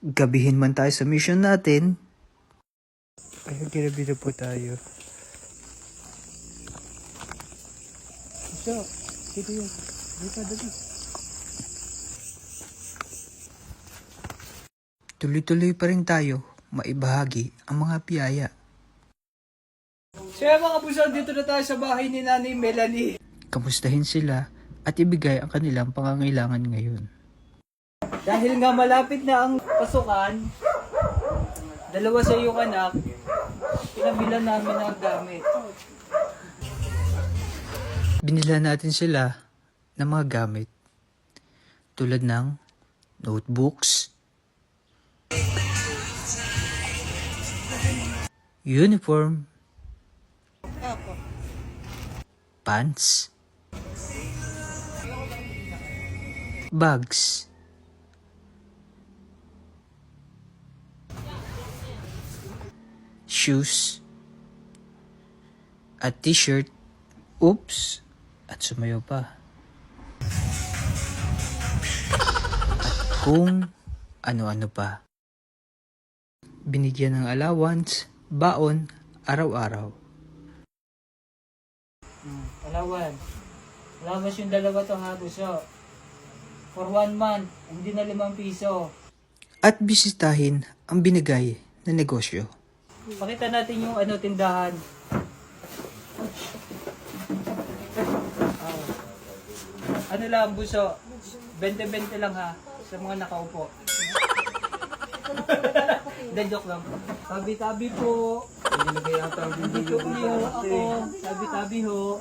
gabihin man tayo sa mission natin. Ayun, ginabida po tayo. So, dito yun. Dito. Tuloy-tuloy pa rin tayo maibahagi ang mga biyaya. So mga busog, dito na tayo sa bahay ni Nanay Melanie. Kamustahin sila at ibigay ang kanilang pangangailangan ngayon. Dahil nga malapit na ang pasukan, dalawa sa iyong anak, pinabilan namin ang gamit. Binila natin sila ng mga gamit tulad ng notebooks, uniform, pants, bags, shoes, at t-shirt, oops, at sumayo pa. At kung ano-ano pa. Binigyan ng allowance, baon, araw-araw. Allowance yung dalawa to ha, buso. For 1 month, hindi na 5 piso. At bisitahin ang binigay na negosyo. Pakita natin yung tindahan. Ano lang, buso. 20-20 lang ha, sa mga nakaupo. Hindi, joke lang. Tabi-tabi po. Hindi po ako. Tabi-tabi ho.